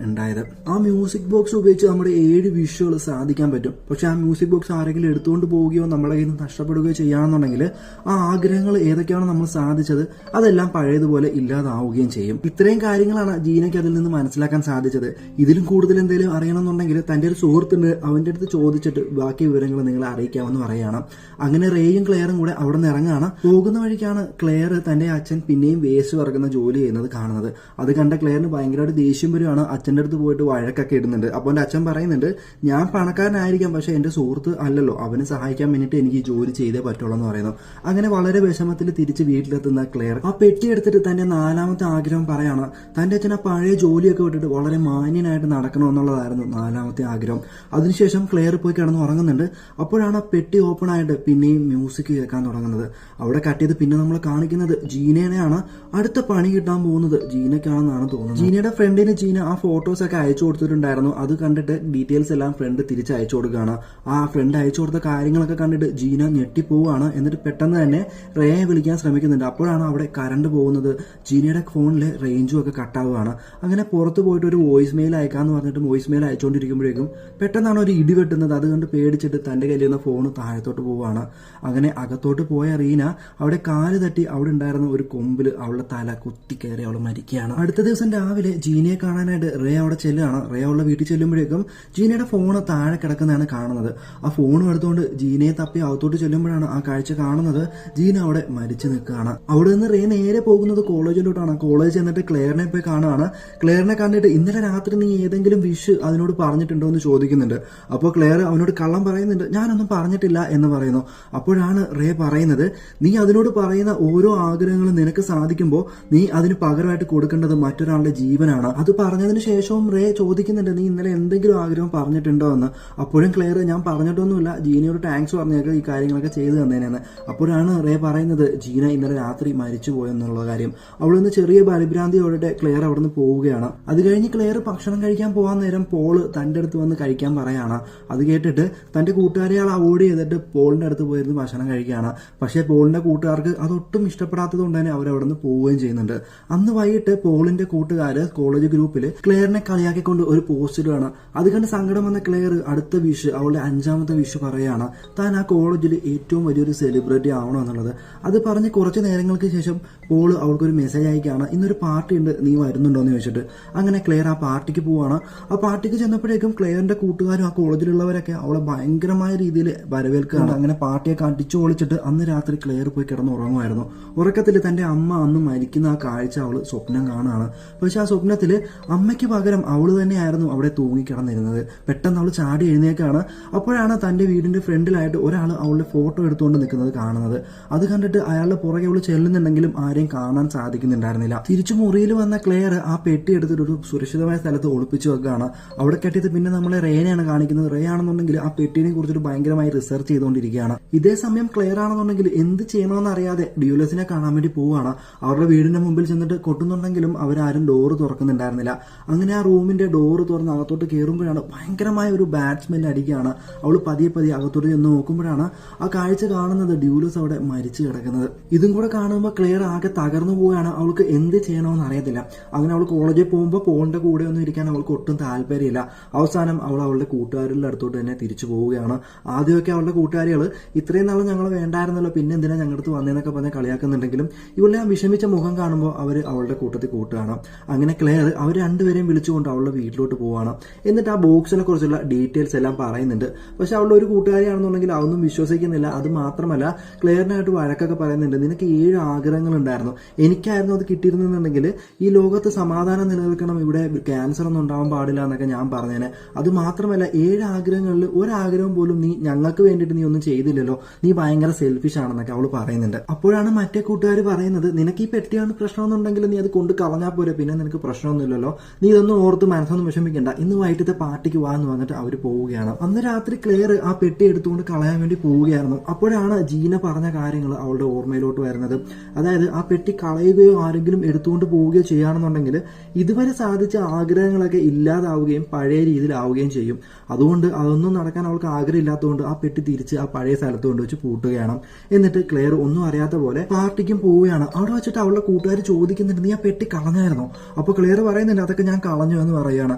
ഉണ്ടായത്. ആ മ്യൂസിക് ബോക്സ് ഉപയോഗിച്ച് നമ്മുടെ 7 വിഷ്വൽ സാധിക്കാൻ പറ്റും. പക്ഷെ ആ മ്യൂസിക് ബോക്സ് ആരെങ്കിലും എടുത്തുകൊണ്ട് പോവുകയോ നമ്മുടെ കയ്യിൽ നിന്ന് നഷ്ടപ്പെടുകയോ ചെയ്യുകയാണെന്നുണ്ടെങ്കിൽ ആ ആഗ്രഹങ്ങൾ ഏതൊക്കെയാണോ നമ്മൾ സാധിച്ചത് അതെല്ലാം പഴയതുപോലെ ഇല്ലാതാവുകയും ചെയ്യും. ഇത്രയും കാര്യങ്ങളാണ് ജീനയ്ക്ക് അതിൽ നിന്ന് മനസ്സിലാക്കാൻ സാധിച്ചത്. ഇതിലും കൂടുതൽ എന്തെങ്കിലും അറിയണമെന്നുണ്ടെങ്കിൽ തന്റെ ഒരു സുഹൃത്തുണ്ട്, അവന്റെ അടുത്ത് ചോദിച്ചിട്ട് ബാക്കി വിവരങ്ങൾ നിങ്ങളെ അറിയിക്കാമെന്ന് പറയാണ്. അങ്ങനെ റേയും ക്ലെയറും കൂടെ അവിടെ നിന്ന് ഇറങ്ങാണ്. പോകുന്ന വഴിക്കാണ് ക്ലെയർ തന്റെ അച്ഛൻ പിന്നെയും വേസ്റ്റ് വറക്കുന്ന ജോലി ചെയ്യുന്നത് കാണുന്നത്. അത് കണ്ട ക്ലെയറിന് ഭയങ്കരമായിട്ട് ദേഷ്യം വരുവാണ്. അച്ഛൻ്റെ അടുത്ത് പോയിട്ട് വഴക്കൊക്കെ ഇടുന്നുണ്ട്. അപ്പോൾ എൻ്റെ അച്ഛൻ പറയുന്നുണ്ട്, ഞാൻ പണക്കാരനായിരിക്കാം, പക്ഷെ എന്റെ സുഹൃത്ത് അല്ലല്ലോ, അവനെ സഹായിക്കാൻ വേണ്ടിയിട്ട് എനിക്ക് ഈ ജോലി ചെയ്തേ പറ്റുള്ളൂ എന്ന് പറയുന്നു. അങ്ങനെ വളരെ വിഷമത്തിൽ തിരിച്ച് വീട്ടിലെത്തുന്ന ക്ലെയർ ആ പെട്ടി എടുത്തിട്ട് തന്റെ 4ാമത്തെ ആഗ്രഹം പറയാണ്. തന്റെ അച്ഛൻ ആ പഴയ ജോലിയൊക്കെ വിട്ടിട്ട് വളരെ മാന്യനായിട്ട് നടക്കണമെന്നുള്ളതായിരുന്നു 4ാമത്തെ ആഗ്രഹം. അതിനുശേഷം ക്ലെയർ പോയി കിടന്ന് കിടന്ന് ഉറങ്ങുന്നുണ്ട്. അപ്പോഴാണ് ആ പെട്ടി ഓപ്പൺ ആയിട്ട് പിന്നെയും മ്യൂസിക് കേൾക്കാൻ തുടങ്ങുന്നത്. അവിടെ കട്ട് ചെയ്ത് പിന്നെ നമ്മൾ കാണിക്കുന്നത് ജീനയാണ്. അടുത്ത പണി കിട്ടാൻ പോകുന്നത് ജീനയ്ക്കാണെന്നാണ് തോന്നുന്നത്. ജീനയുടെ ഫ്രണ്ടിന് ജീന ആ ഫോട്ടോസ് ഒക്കെ അയച്ചു കൊടുത്തിട്ടുണ്ടായിരുന്നു. അത് കണ്ടിട്ട് ഡീറ്റെയിൽസ് എല്ലാം ഫ്രണ്ട് തിരിച്ച് അയച്ചു കൊടുക്കുകയാണ്. ആ ഫ്രണ്ട് അയച്ചു കൊടുത്ത കാര്യങ്ങളൊക്കെ കണ്ടിട്ട് ജീന ഞെട്ടിപ്പോവാണ്. എന്നിട്ട് പെട്ടെന്ന് തന്നെ റേയെ വിളിക്കാൻ ശ്രമിക്കുന്നുണ്ട്. അപ്പോഴാണ് അവിടെ കറണ്ട് പോകുന്നത്. ജീനയുടെ ഫോണില് റേഞ്ചും ഒക്കെ കട്ടാവുകയാണ്. അങ്ങനെ പുറത്ത് പോയിട്ട് ഒരു വോയിസ് മെയിൽ അയക്കാന്ന് പറഞ്ഞിട്ട് വോയിസ് മെയിൽ അയച്ചുകൊണ്ടിരിക്കുമ്പോഴേക്കും പെട്ടെന്നാണ് ഒരു ഇടി വെട്ടുന്നത്. അത് കണ്ട് പേടിച്ചിട്ട് തന്റെ കയ്യിലിരുന്ന ഫോൺ താഴത്തോട്ട് പോവുകയാണ്. അങ്ങനെ അകത്തോട്ട് പോയ റീന അവിടെ കാല് തട്ടി അവിടെ ഉണ്ടായിരുന്ന ഒരു കൊമ്പിൽ അവളുടെ തല കുത്തി കയറി അവൾ മരിക്കുകയാണ്. അടുത്ത ദിവസം രാവിലെ ജീനയെ കാണാനായിട്ട് റേ അവിടെ ചെല്ലുകയാണ്. റേ അവളുടെ വീട്ടിൽ ചെല്ലുമ്പോഴേക്കും ജീനയുടെ ഫോണ് താഴെ കിടക്കുന്നതാണ് കാണുന്നത്. ആ ഫോൺ എടുത്തുകൊണ്ട് ജീനയെ തപ്പി അകത്തോട്ട് ചെല്ലുമ്പോഴാണ് ആ കാഴ്ച കാണുന്നത്. ജീന അവിടെ മരിച്ചു നിൽക്കുകയാണ്. അവിടെ നിന്ന് റേ നേരെ പോകുന്നത് കോളേജിലോട്ടാണ്. കോളേജ് ചെന്നിട്ട് ക്ലെയറിനെ പോയി കാണുകയാണ്. ക്ലെയറിനെ കണ്ടിട്ട് ഇന്നലെ രാത്രി നീ ഏതെങ്കിലും വിഷ് അതിനോട് പറഞ്ഞിട്ടുണ്ടോ എന്ന് ചോദിക്കുന്നുണ്ട്. അപ്പോൾ ക്ലെയർ അവനോട് കള്ളം പറയുന്നുണ്ട്. ഞാനൊന്നും പറഞ്ഞിട്ടില്ല എന്ന് പറയുന്നു. അപ്പോഴാണ് റേ പറയുന്നത്, നീ അതിനോട് പറയുന്ന ഓരോ ആഗ്രഹങ്ങളും നിനക്ക് സാധിക്കുമ്പോൾ നീ അതിന് പകരമായിട്ട് കൊടുക്കേണ്ടത് മറ്റൊരാളുടെ ജീവനാണ്. അത് പറഞ്ഞതിന് ശേഷവും റേ ചോദിക്കുന്നുണ്ട്, നീ ഇന്നലെ എന്തെങ്കിലും ആഗ്രഹം പറഞ്ഞിട്ടുണ്ടോ എന്ന്. അപ്പോഴും ക്ലെയർ, ഞാൻ പറഞ്ഞിട്ടൊന്നുമില്ല, ജീനയോട് താങ്ക്സ് പറഞ്ഞേക്ക് ഈ കാര്യങ്ങളൊക്കെ ചെയ്തു തന്നേനെന്ന്. അപ്പോഴാണ് റേ പറയുന്നത് ജീന ഇന്നലെ രാത്രി മരിച്ചു പോയെന്നുള്ള കാര്യം. അവിടെ നിന്ന് ചെറിയ ബലിഭ്രാന്തിയോടെ ക്ലെയർ അവിടെ നിന്ന് പോവുകയാണ്. അത് കഴിഞ്ഞ് ക്ലെയർ ഭക്ഷണം കഴിക്കാൻ പോകാൻ നേരം പോള് തന്റെ അടുത്ത് വന്ന് കഴിക്കാൻ പറയാണ്. അത് കേട്ടിട്ട് തന്റെ കൂട്ടുകാരിയാൾ അവോയ്ഡ് ചെയ്തിട്ട് പോളിന്റെ അടുത്ത് പോയിരുന്ന് ഭക്ഷണം കഴിക്കുകയാണ്. പക്ഷേ പോളിന്റെ കൂട്ടുകാർക്ക് അതൊട്ടും ഇഷ്ടപ്പെടാത്തത് കൊണ്ട് തന്നെ അവരവിടെ നിന്ന് പോവുകയും ചെയ്യുന്നുണ്ട്. അന്ന് വൈകിട്ട് പോളിന്റെ കൂട്ടുകാര് കോളേജ് ഗ്രൂപ്പിൽ ക്ലെയറിനെ കളിയാക്കിക്കൊണ്ട് ഒരു പോസ്റ്റ് ഇടുകയാണ്. അത് കണ്ട് സങ്കടം വന്ന ക്ലെയർ അടുത്ത വിഷ്, അവളുടെ 5ാമത്തെ വിഷ് പറയുകയാണ്, താൻ ആ കോളേജിൽ ഏറ്റവും വലിയൊരു സെലിബ്രിറ്റി ആവണം എന്നുള്ളത്. അത് പറഞ്ഞ് കുറച്ച് നേരങ്ങൾക്ക് ശേഷം പോള് അവൾക്കൊരു മെസ്സേജ് അയക്കുകയാണ്, ഇന്നൊരു പാർട്ടി ഉണ്ട്, നീ വരുന്നുണ്ടോ എന്ന് ചോദിച്ചിട്ട്. അങ്ങനെ ക്ലെയർ ആ പാർട്ടിക്ക് പോവാണ്. ആ പാർട്ടിക്ക് ചെന്നപ്പോഴേക്കും ക്ലെയറിന്റെ കൂട്ടുകാരും ആ കോളേജിലുള്ളവരൊക്കെ അവളെ ഭയങ്കരമായ രീതിയിൽ വരവേൽക്കുകയാണ്. അങ്ങനെ പാർട്ടിയൊക്കെ അടിച്ചു പൊളിച്ചിട്ട് അന്ന് രാത്രി ക്ലെയർ പോയി കിടന്ന് ഉറങ്ങുമായിരുന്നു. ഉറക്കത്തിൽ തന്റെ അമ്മ അന്ന് മരിക്കുന്ന ആ കാഴ്ച അവള് സ്വപ്നം കാണുകയാണ്. പക്ഷെ ആ സ്വപ്നത്തിൽ അമ്മയ്ക്ക് പകരം അവള് തന്നെയായിരുന്നു അവിടെ തൂങ്ങിക്കിടന്നിരുന്നത്. പെട്ടെന്ന് അവൾ ചാടി എഴുന്നേക്കാണ്. അപ്പോഴാണ് തന്റെ വീടിന്റെ ഫ്രണ്ടിലായിട്ട് ഒരാൾ അവളുടെ ഫോട്ടോ എടുത്തുകൊണ്ട് നിൽക്കുന്നത് കാണുന്നത്. അത് കണ്ടിട്ട് അയാളുടെ പുറകെ അവള് ചെല്ലുന്നുണ്ടെങ്കിലും ആരെയും കാണാൻ സാധിക്കുന്നുണ്ടായിരുന്നില്ല. തിരിച്ചു മുറിയിൽ വന്ന ക്ലെയർ ആ പെട്ടി എടുത്തിട്ട് ഒരു സുരക്ഷിതമായ സ്ഥലത്ത് ഒളിപ്പിച്ചു വെക്കുകയാണ്. അവിടെ കെട്ടിയത് പിന്നെ നമ്മളെ റേനെയാണ് കാണിക്കുന്നത്. റേ ആണെന്നുണ്ടെങ്കിൽ ആ പെട്ടിനെ കുറിച്ചിട്ട് ഭയങ്കരമായി റിസർച്ച് ചെയ്തുകൊണ്ടിരിക്കുകയാണ്. ഇതേ സമയം ക്ലെയർ ആണെന്നുണ്ടെങ്കിൽ എന്ത് ചെയ്യണമെന്ന് അറിയാതെ ഡ്യൂലസിനെ കാണാൻ വേണ്ടി പോവുകയാണ്. അവരുടെ വീടിന്റെ മുമ്പിൽ ചെന്നിട്ട് കൊട്ടുന്നുണ്ടെങ്കിലും അവരാരും ഡോറ് തുറക്കുന്നുണ്ടായിരുന്നില്ല. അങ്ങനെ ആ റൂമിന്റെ ഡോറ് തുറന്ന് അകത്തോട്ട് കയറുമ്പോഴാണ് ഭയങ്കരമായ ഒരു ബാറ്റ്സ്മെൻ അടിക്കുകയാണ്. അവൾ പതിയെ പതിയെ അകത്തോട്ട് ചെന്ന് നോക്കുമ്പോഴാണ് ആ കാഴ്ച കാണുന്നത്, ഡ്യൂലസ് അവിടെ മരിച്ചു കിടക്കുന്നത്. ഇതും കൂടെ കാണുമ്പോൾ ക്ലെയർ ആകെ തകർന്നു പോവുകയാണ്. അവൾക്ക് എന്ത് ചെയ്യണമെന്ന് അറിയത്തില്ല. അങ്ങനെ അവൾ കോളേജിൽ പോകുമ്പോൾ പോളിന്റെ കൂടെ ഒന്നും ഇരിക്കാൻ അവൾക്ക് ഒട്ടും താല്പര്യമില്ല. അവസാനം അവൾ അവളുടെ കൂട്ടുകാരുടെ അടുത്തോട്ട് തന്നെ തിരിച്ചു പോവുകയാണ്. ആദ്യമൊക്കെ അവളുടെ കൂട്ടുകാരികൾ ഇത്രയും നാളും ഞങ്ങൾ വേണ്ടായിരുന്നല്ലോ, പിന്നെ എന്തിനാ ഞങ്ങളുടെ അടുത്ത് വന്നതെന്നൊക്കെ പറഞ്ഞ് കളിയാക്കുന്നുണ്ടെങ്കിലും ഇവളുടെ ആ വിഷമിച്ച മുഖം കാണുമ്പോൾ അവർ അവളുടെ കൂട്ടത്തിൽ കൂട്ടുകയാണ്. അങ്ങനെ ക്ലെയർ അവർ രണ്ടുപേരെയും വിളിച്ചുകൊണ്ട് അവളുടെ വീട്ടിലോട്ട് പോവുകയാണ്. എന്നിട്ട് ആ ബോക്സിനെ കുറിച്ചുള്ള ഡീറ്റെയിൽസ് എല്ലാം പറയുന്നുണ്ട്. പക്ഷെ അവളുടെ ഒരു കൂട്ടുകാരിയാണെന്നുണ്ടെങ്കിൽ അതൊന്നും വിശ്വസിക്കുന്നില്ല. അത് മാത്രമല്ല ക്ലെയറിനായിട്ട് വഴക്കൊക്കെ പറയുന്നുണ്ട്. നിനക്ക് 7 ആഗ്രഹങ്ങൾ ഉണ്ടായിരുന്നു, എനിക്കായിരുന്നു അത് കിട്ടിയിരുന്നെന്നുണ്ടെങ്കിൽ ഈ ലോകത്ത് സമാധാനം നിലനിൽക്കണം, ഇവിടെ ക്യാൻസർ ഒന്നും ഉണ്ടാവാൻ പാടില്ല എന്നൊക്കെ ഞാൻ പറഞ്ഞേനെ. അത് മാത്രമല്ല 7 ആഗ്രഹങ്ങളിൽ ഒരാഗ്രഹം പോലും നീ ഞങ്ങൾക്ക് വേണ്ടിയിട്ട് നീ ഒന്നും ചെയ്തില്ലല്ലോ, നീ ഭയങ്കര സെൽഫിഷ് ആണെന്നൊക്കെ അവൾ പറയുന്നുണ്ട്. അപ്പോഴാണ് മറ്റേ കൂട്ടുകാർ പറയുന്നത്, നിനക്ക് ഈ പെട്ടിയാണ് പ്രശ്നമെന്നുണ്ടെങ്കിൽ നീ അത് കൊണ്ട് കളഞ്ഞാൽ പോരെ, പിന്നെ നിനക്ക് പ്രശ്നമൊന്നുമില്ലല്ലോ, നീ ഇതൊന്നും ഓർത്ത് മനസ്സൊന്നും വിഷമിക്കണ്ട, ഇന്ന് വൈകിട്ടത്തെ പാർട്ടിക്ക് വാ എന്ന് പറഞ്ഞിട്ട് അവർ പോവുകയാണ്. അന്ന് രാത്രി ക്ലെയർ ആ പെട്ടി എടുത്തുകൊണ്ട് കളയാൻ വേണ്ടി പോവുകയായിരുന്നു. അപ്പോഴാണ് ജീന പറഞ്ഞ കാര്യങ്ങൾ അവളുടെ ഓർമ്മയിലോട്ട് വരുന്നത്. അതായത് ആ പെട്ടി കളയുകയോ ആരെങ്കിലും എടുത്തുകൊണ്ട് പോവുകയോ ചെയ്യുകയാണെന്നുണ്ടെങ്കിൽ ഇതുവരെ സാധിച്ച ആഗ്രഹങ്ങളൊക്കെ ഇല്ലാതാവുകയും പഴയ രീതിയിലാവുകയും ചെയ്യും. അതുകൊണ്ട് അതൊന്നും നടക്കാൻ അവൾക്ക് ആഗ്രഹമില്ലാത്തതുകൊണ്ട് ആ പെട്ടി തിരിച്ച് ആ പഴയ സ്ഥലത്ത് കൊണ്ടുവച്ച് പൂട്ടുകയാണ്. എന്നിട്ട് ക്ലെയർ ഒന്നും അറിയാത്ത പോലെ പാർട്ടിക്കും പോവുകയാണ്. അവിടെ വെച്ചിട്ട് അവളുടെ കൂട്ടുകാർ ചോദിക്കുന്നുണ്ട്, നീ ആ പെട്ടി കളഞ്ഞായിരുന്നോ? അപ്പോൾ ക്ലെയർ പറയുന്നുണ്ട്, അതൊക്കെ ഞാൻ കളഞ്ഞു എന്ന് പറയുകയാണ്.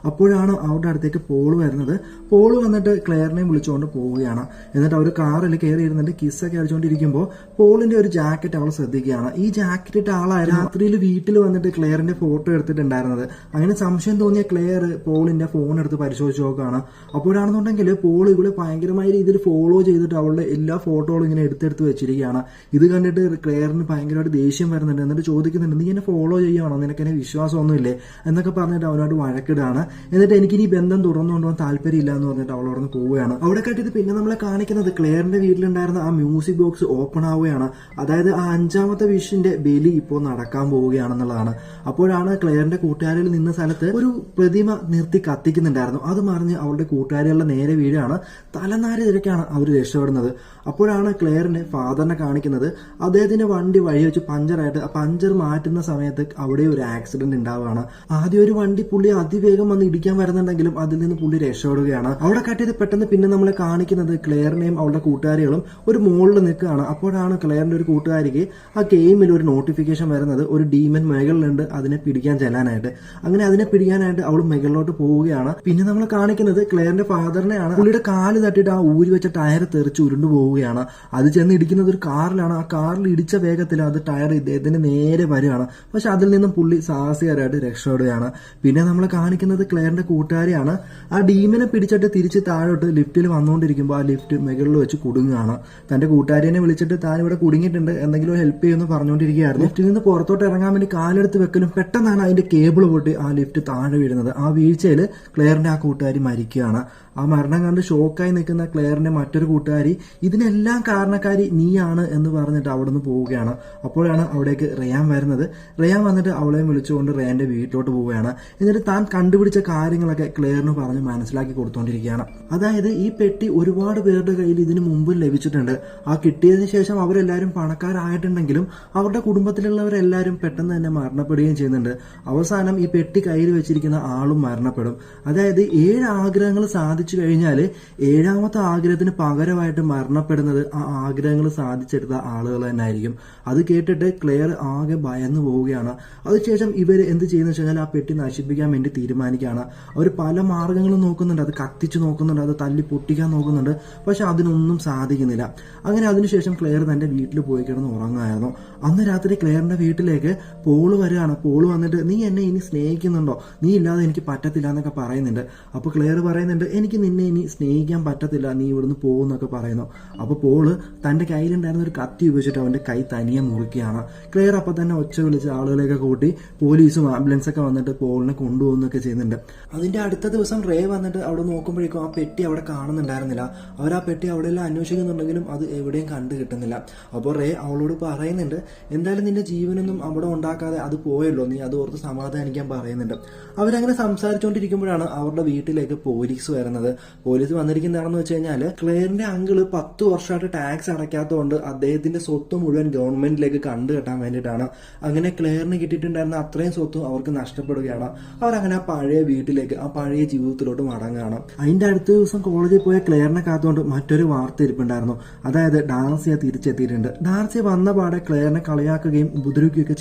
അപ്പോഴാണ് അവരുടെ അടുത്തേക്ക് പോള് വരുന്നത്. പോള് വന്നിട്ട് ക്ലെയറിനെ വിളിച്ചുകൊണ്ട് പോവുകയാണ്. എന്നിട്ട് അവർ കാറിൽ കയറി ഇരുന്നിട്ട് കിസ്സൊക്കെ അടിച്ചുകൊണ്ടിരിക്കുമ്പോൾ പോളിന്റെ ഒരു ജാക്കറ്റ് അവൾ ശ്രദ്ധിക്കുകയാണ്. ഈ ജാക്കറ്റ് ഇട്ട ആളായിരുന്നു രാത്രിയിൽ വീട്ടിൽ വന്നിട്ട് ക്ലെയറിന്റെ ഫോട്ടോ എടുത്തിട്ടുണ്ടായിരുന്നത്. അങ്ങനെ സംശയം തോന്നിയ ക്ലെയർ പോളിന്റെ ഫോൺ എടുത്ത് പരിശോധിച്ച് നോക്കുകയാണ്. അപ്പോഴാണെന്നുണ്ടെങ്കിൽ പോൾ ഇവിടെ ഭയങ്കരമായ രീതിയിൽ ഫോളോ ചെയ്തിട്ട് അവളുടെ എല്ലാ ഫോട്ടോകളും ഇങ്ങനെ എടുത്തെടുത്ത് വെച്ചിരിക്കുകയാണ്. ഇത് കണ്ടിട്ട് ക്ലെയറിന് ഭയങ്കരമായിട്ട് ദേഷ്യം വരുന്നുണ്ട്. എന്നിട്ട് ചോദിക്കുന്നുണ്ട്, നീ എന്നെ ഫോളോ ചെയ്യുകയാണോ, നിനക്ക് എന്നെ വിശ്വാസമൊന്നുമില്ലേ എന്നൊക്കെ പറഞ്ഞിട്ട് അവനോട് വഴക്കിടാണ്. എന്നിട്ട് എനിക്ക് ഇനി ബന്ധം തുറന്നുകൊണ്ടുപോകാൻ താല്പര്യമില്ല എന്ന് പറഞ്ഞിട്ട് അവൾ അവിടെ നിന്ന് പോവുകയാണ്. അവിടെ കണ്ടിട്ട് പിന്നെ നമ്മളെ കാണിക്കുന്നത് ക്ലെയറിന്റെ വീട്ടിലുണ്ടായിരുന്ന ആ മ്യൂസിക് ബോക്സ് ഓപ്പൺ ആവുകയാണ്. അതായത് ആ 5ാമത്തെ വിഷിന്റെ ബലി ഇപ്പോൾ നടക്കാൻ പോവുകയാണെന്നുള്ളതാണ്. അപ്പോഴാണ് ക്ലെയറിന്റെ കൂട്ടുകാരിൽ നിന്ന സ്ഥലത്ത് ഒരു പ്രതിമ നിർത്തി കത്തിക്കുന്നുണ്ടായിരുന്നു. അത് മറിഞ്ഞ് അവളുടെ കൂട്ടുകാരികളുടെ നേരെ വീഴാണ്. തലനാരി തിരക്കാണ് അവർ രക്ഷപ്പെടുന്നത്. അപ്പോഴാണ് ക്ലെയറിന്റെ ഫാദറിനെ കാണിക്കുന്നത്. അദ്ദേഹത്തിന്റെ വണ്ടി വഴി വെച്ച് പഞ്ചറായിട്ട് പഞ്ചർ മാറ്റുന്ന സമയത്ത് അവിടെ ഒരു ആക്സിഡന്റ് ഉണ്ടാവുകയാണ്. ആദ്യം ഒരു വണ്ടി പുള്ളി അതിവേഗം വന്ന് ഇടിക്കാൻ വരുന്നുണ്ടെങ്കിലും അതിൽ നിന്ന് പുള്ളി രക്ഷപ്പെടുകയാണ്. അവിടെ കട്ടിയത് പെട്ടെന്ന് പിന്നെ നമ്മളെ കാണിക്കുന്നത് ക്ലെയറിനെയും അവളുടെ കൂട്ടുകാരികളും ഒരു മോളിൽ നിൽക്കുകയാണ്. അപ്പോഴാണ് ക്ലെയറിന്റെ ഒരു കൂട്ടുകാരിക്ക് ആ ഗെയിമിൽ ഒരു നോട്ടിഫിക്കേഷൻ വരുന്നത്, ഒരു ഡീമൻ മുകളിലുണ്ട് അതിനെ പിടിക്കാൻ ചെല്ലാനായിട്ട്. അങ്ങനെ അതിനെ പിടിക്കാനായിട്ട് അവൾ മുകളിലോട്ട് പോവുകയാണ്. പിന്നെ നമ്മൾ കാണിക്കുന്നത് ക്ലെയറിന്റെ ഫാദറിനെയാണ്. പുള്ളിയുടെ കാല് തട്ടിയിട്ട് ആ ഊരി വെച്ച ടയർ തെറിച്ച് ഉരുണ്ടു പോവുകയാണ്. അത് ചെന്ന് ഇടിക്കുന്നത് ഒരു കാറിലാണ്. ആ കാറിൽ ഇടിച്ച വേഗത്തിൽ അത് ടയർ ഇദ്ദേഹത്തിന് നേരെ വരികയാണ്. പക്ഷെ അതിൽ നിന്നും പുള്ളി സാഹസികരായിട്ട് രക്ഷപ്പെടുകയാണ്. പിന്നെ നമ്മൾ കാണിക്കുന്നത് ക്ലെയറിന്റെ കൂട്ടുകാരിയാണ്. ആ ഡീമിനെ പിടിച്ചിട്ട് തിരിച്ച് താഴോട്ട് ലിഫ്റ്റിൽ വന്നുകൊണ്ടിരിക്കുമ്പോൾ ആ ലിഫ്റ്റ് മുകളിൽ വെച്ച് കുടുങ്ങുകയാണ്. തന്റെ കൂട്ടുകാരിനെ വിളിച്ചിട്ട് താൻ ഇവിടെ കുടുങ്ങിയിട്ടുണ്ട്, എന്തെങ്കിലും ഹെൽപ്പ് ചെയ്യുമെന്ന് പറഞ്ഞുകൊണ്ടിരിക്കുകയായിരുന്നു. ലിഫ്റ്റിൽ നിന്ന് പുറത്തോട്ട് ഇറങ്ങാൻ വേണ്ടി കാലെടുത്ത് വെക്കലും പെട്ടെന്നാണ് അതിന്റെ കേബിൾ പൊട്ടി ആ ലിഫ്റ്റ് താഴെ വീഴുന്നത്. ആ വീഴ്ചയിൽ ക്ലെയറിന്റെ ആ കൂട്ടുകാരി മരിക്കുകയാണ്. ആ മരണം കണ്ട് ഷോക്കായി നിൽക്കുന്ന ക്ലെയറിന്റെ മറ്റൊരു കൂട്ടുകാരി ഇതിനെല്ലാം കാരണക്കാരി നീയാണ് എന്ന് പറഞ്ഞിട്ട് അവിടെ നിന്ന് പോവുകയാണ്. അപ്പോഴാണ് അവിടേക്ക് റയാൻ വരുന്നത്. റയാൻ വന്നിട്ട് അവളെയും വിളിച്ചുകൊണ്ട് റയാന്റെ വീട്ടിലോട്ട് പോവുകയാണ്. എന്നിട്ട് താൻ കണ്ടുപിടിച്ച കാര്യങ്ങളൊക്കെ ക്ലെയറിന് പറഞ്ഞ് മനസ്സിലാക്കി കൊടുത്തുകൊണ്ടിരിക്കുകയാണ്. അതായത് ഈ പെട്ടി ഒരുപാട് പേരുടെ കയ്യിൽ ഇതിനു മുമ്പ് ലഭിച്ചിട്ടുണ്ട്. ആ കിട്ടിയതിനു ശേഷം അവരെല്ലാവരും പണക്കാരായിട്ടുണ്ടെങ്കിലും അവരുടെ കുടുംബത്തിലുള്ളവരെല്ലാവരും പെട്ടെന്ന് തന്നെ മരണപ്പെടുകയും ചെയ്യുന്നുണ്ട്. അവസാനം ഈ പെട്ടി കയ്യിൽ വെച്ചിരിക്കുന്ന ആളും മരണപ്പെടും. അതായത് 7 ആഗ്രഹങ്ങൾ സാധിച്ചു കഴിഞ്ഞാൽ 7ാമത്തെ ആഗ്രഹത്തിന് പകരമായിട്ട് മരണപ്പെടുന്നത് ആ ആഗ്രഹങ്ങൾ സാധിച്ചെടുത്ത ആളുകൾ തന്നെ ആയിരിക്കും. അത് കേട്ടിട്ട് ക്ലെയർ ആകെ ഭയന്നു പോവുകയാണ്. അതിനുശേഷം ഇവർ എന്ത് ചെയ്യുന്ന വെച്ച് കഴിഞ്ഞാൽ ആ പെട്ടി നശിപ്പിക്കാൻ വേണ്ടി തീരുമാനിക്കുകയാണ്. അവർ പല മാർഗങ്ങളും നോക്കുന്നുണ്ട്. അത് കത്തിച്ച് നോക്കുന്നുണ്ട്, അത് തല്ലി പൊട്ടിക്കാൻ നോക്കുന്നുണ്ട്. പക്ഷെ അതിനൊന്നും സാധിക്കുന്നില്ല. അങ്ങനെ അതിനുശേഷം ക്ലെയർ തന്റെ വീട്ടിൽ പോയി കിടന്ന് ഉറങ്ങുമായിരുന്നു. അന്ന് രാത്രി ക്ലെയറിന്റെ വീട്ടിലേക്ക് പോള് വരികയാണ്. പോള് വന്നിട്ട് നീ എന്നെ ഇനി സ്നേഹിക്കുന്നുണ്ടോ, നീ ഇല്ലാതെ എനിക്ക് പറ്റത്തില്ല എന്നൊക്കെ പറയുന്നുണ്ട്. അപ്പൊ ക്ലെയർ പറയുന്നുണ്ട് എനിക്ക് നിന്നെ ഇനി സ്നേഹിക്കാൻ പറ്റത്തില്ല, നീ ഇവിടുന്ന് പോകുന്നൊക്കെ പറയുന്നു. അപ്പൊ പോള് തന്റെ കയ്യിലുണ്ടായിരുന്ന ഒരു കത്തി ഉപയോഗിച്ചിട്ട് അവന്റെ കൈ തനിയെ മുറിക്കുകയാണ്. ക്ലെയർ അപ്പൊ തന്നെ ഒച്ച വിളിച്ച് ആളുകളെയൊക്കെ കൂട്ടി പോലീസും ആംബുലൻസൊക്കെ വന്നിട്ട് പോളിനെ കൊണ്ടുപോകുന്നൊക്കെ ചെയ്യുന്നുണ്ട്. അതിന്റെ അടുത്ത ദിവസം റേ വന്നിട്ട് അവിടെ നോക്കുമ്പോഴേക്കും ആ പെട്ടി അവിടെ കാണുന്നുണ്ടായിരുന്നില്ല. അവർ ആ പെട്ടി അവിടെയെല്ലാം അന്വേഷിക്കുന്നുണ്ടെങ്കിലും അത് എവിടെയും കണ്ടു കിട്ടുന്നില്ല. അപ്പോൾ റേ അവളോട് പറയുന്നുണ്ട് എന്തായാലും നിന്റെ ജീവനൊന്നും അവിടെ ഉണ്ടാക്കാതെ അത് പോയല്ലോ, നീ അത് ഓർത്ത് സമാധാനിക്കാൻ പറയുന്നുണ്ട്. അവരങ്ങനെ സംസാരിച്ചുകൊണ്ടിരിക്കുമ്പോഴാണ് അവരുടെ വീട്ടിലേക്ക് പോലീസ് വരുന്നത്. പോലീസ് വന്നിരിക്കുന്നതാണെന്ന് വെച്ച് കഴിഞ്ഞാൽ ക്ലെയറിന്റെ അങ്കിള് 10 വർഷമായിട്ട് ടാക്സ് അടയ്ക്കാത്തതുകൊണ്ട് അദ്ദേഹത്തിന്റെ സ്വത്ത് മുഴുവൻ ഗവൺമെന്റിലേക്ക് കണ്ടുകെട്ടാൻ വേണ്ടിയിട്ടാണ്. അങ്ങനെ ക്ലെയറിന് കിട്ടിയിട്ടുണ്ടായിരുന്ന അത്രയും സ്വത്തും അവർക്ക് നഷ്ടപ്പെടുകയാണ്. അവരങ്ങനെ ആ പഴയ വീട്ടിലേക്ക്, ആ പഴയ ജീവിതത്തിലോട്ട് മടങ്ങുകയാണ്. അതിന്റെ അടുത്ത ദിവസം കോളേജിൽ പോയ ക്ലെയറിനെ കാത്തുകൊണ്ട് മറ്റൊരു വാർത്ത ഇരിപ്പുണ്ടായിരുന്നു. അതായത് ഡാർസിയ തിരിച്ചെത്തിയിട്ടുണ്ട്. ഡാർസിയ വന്ന പാടെ ക്ലെയറിനെ കളയാക്കുകയും ഉപദ്രവിക്കുകയൊക്കെ